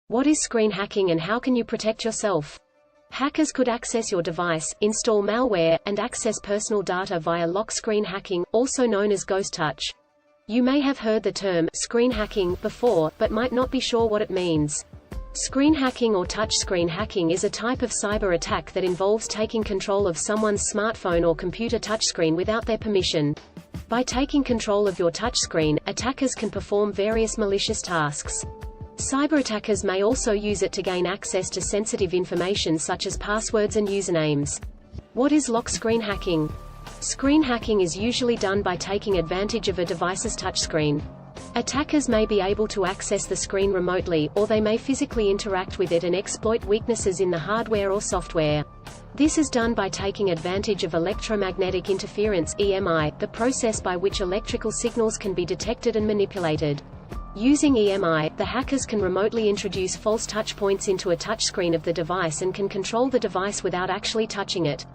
What is screen hacking and how can you protect yourself? Hackers could access your device, install malware, and access personal data via lock screen hacking, also known as ghost touch. You may have heard the term screen hacking before, but might not be sure what it means. Screen hacking or touch screen hacking is a type of cyber attack that involves taking control of someone's smartphone or computer touchscreen without their permission. By taking control of your touchscreen, attackers can perform various malicious tasks. Cyber attackers may also use it to gain access to sensitive information such as passwords and usernames. What is lock screen hacking? Screen hacking is usually done by taking advantage of a device's touchscreen. Attackers may be able to access the screen remotely, or they may physically interact with it and exploit weaknesses in the hardware or software. This is done by taking advantage of electromagnetic interference (EMI), the process by which electrical signals can be detected and manipulated. Using EMI, the hackers can remotely introduce false touch points into a touchscreen of the device and can control the device without actually touching it.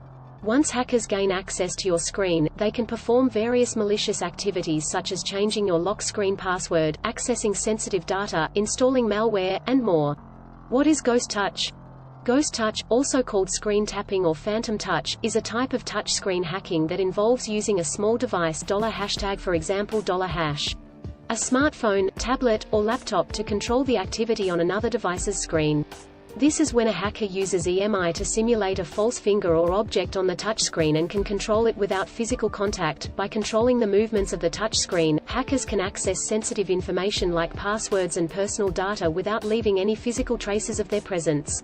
Once hackers gain access to your screen, they can perform various malicious activities such as changing your lock screen password, accessing sensitive data, installing malware, and more. What is ghost touch? Ghost touch, also called screen tapping or phantom touch, is a type of touch screen hacking that involves using a small device $#, for example $#, a smartphone, tablet, or laptop to control the activity on another device's screen. This is when a hacker uses EMI to simulate a false finger or object on the touchscreen and can control it without physical contact. By controlling the movements of the touchscreen, hackers can access sensitive information like passwords and personal data without leaving any physical traces of their presence.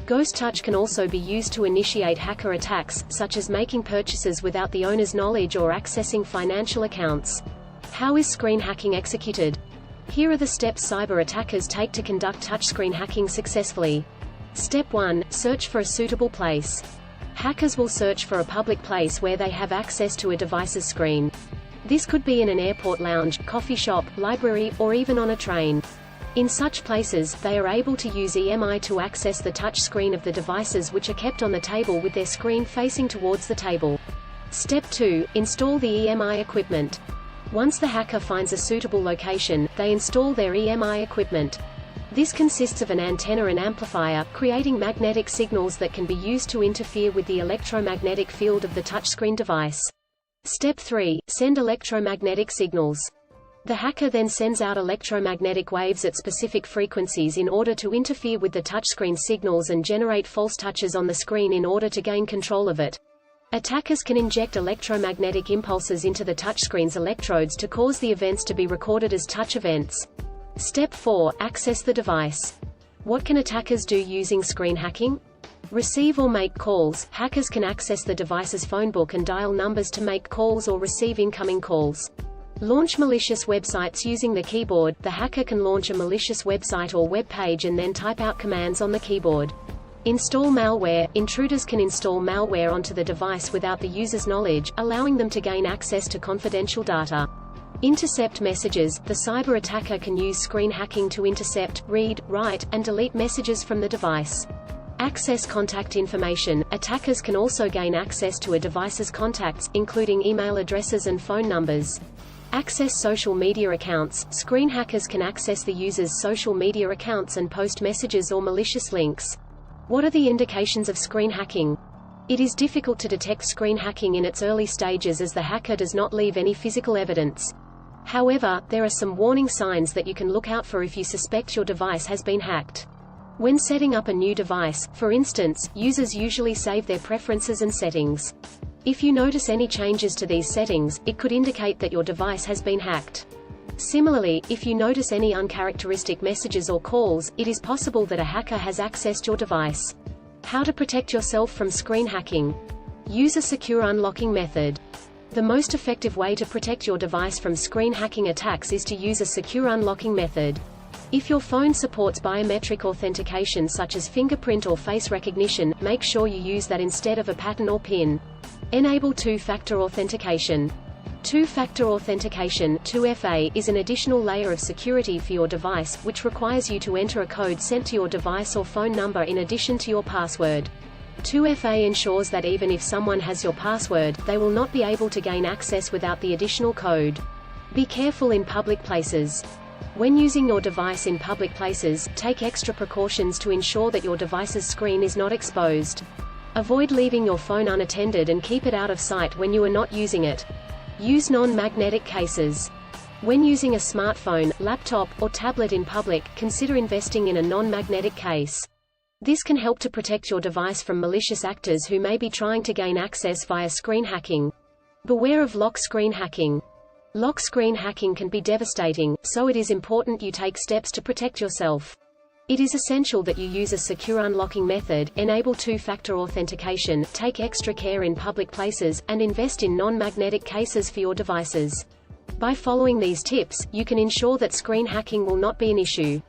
Ghost touch can also be used to initiate hacker attacks, such as making purchases without the owner's knowledge or accessing financial accounts. How is screen hacking executed? Here are the steps cyber attackers take to conduct touchscreen hacking successfully. Step 1. Search for a suitable place. Hackers will search for a public place where they have access to a device's screen. This could be in an airport lounge, coffee shop, library, or even on a train. In such places, they are able to use EMI to access the touch screen of the devices which are kept on the table with their screen facing towards the table. Step 2. Install the EMI equipment. Once the hacker finds a suitable location, they install their EMI equipment. This consists of an antenna and amplifier, creating magnetic signals that can be used to interfere with the electromagnetic field of the touchscreen device. Step 3. Send electromagnetic signals. The hacker then sends out electromagnetic waves at specific frequencies in order to interfere with the touchscreen signals and generate false touches on the screen in order to gain control of it. Attackers can inject electromagnetic impulses into the touchscreen's electrodes to cause the events to be recorded as touch events. Step 4. Access the device. What can attackers do using screen hacking? Receive or make calls. Hackers can access the device's phone book and dial numbers to make calls or receive incoming calls. Launch malicious websites using the keyboard. The hacker can launch a malicious website or web page and then type out commands on the keyboard. Install malware. Intruders can install malware onto the device without the user's knowledge, allowing them to gain access to confidential data. Intercept messages. The cyber attacker can use screen hacking to intercept, read, write, and delete messages from the device. Access contact information. Attackers can also gain access to a device's contacts, including email addresses and phone numbers. Access social media accounts. Screen hackers can access the user's social media accounts and post messages or malicious links. What are the indications of screen hacking? It is difficult to detect screen hacking in its early stages as the hacker does not leave any physical evidence. However, there are some warning signs that you can look out for if you suspect your device has been hacked. When setting up a new device, for instance, users usually save their preferences and settings. If you notice any changes to these settings, it could indicate that your device has been hacked. Similarly, if you notice any uncharacteristic messages or calls, it is possible that a hacker has accessed your device. How to protect yourself from screen hacking? Use a secure unlocking method. The most effective way to protect your device from screen hacking attacks is to use a secure unlocking method. If your phone supports biometric authentication such as fingerprint or face recognition, make sure you use that instead of a pattern or PIN. Enable two-factor authentication. Two-factor authentication (2FA) is an additional layer of security for your device, which requires you to enter a code sent to your device or phone number in addition to your password. 2FA ensures that even if someone has your password, they will not be able to gain access without the additional code. Be careful in public places. When using your device in public places, take extra precautions to ensure that your device's screen is not exposed. Avoid leaving your phone unattended and keep it out of sight when you are not using it. Use non-magnetic cases. When using a smartphone, laptop, or tablet in public, consider investing in a non-magnetic case. This can help to protect your device from malicious actors who may be trying to gain access via screen hacking. Beware of lock screen hacking. Lock screen hacking can be devastating, so it is important you take steps to protect yourself. It is essential that you use a secure unlocking method, enable two-factor authentication, take extra care in public places, and invest in non-magnetic cases for your devices. By following these tips, you can ensure that screen hacking will not be an issue.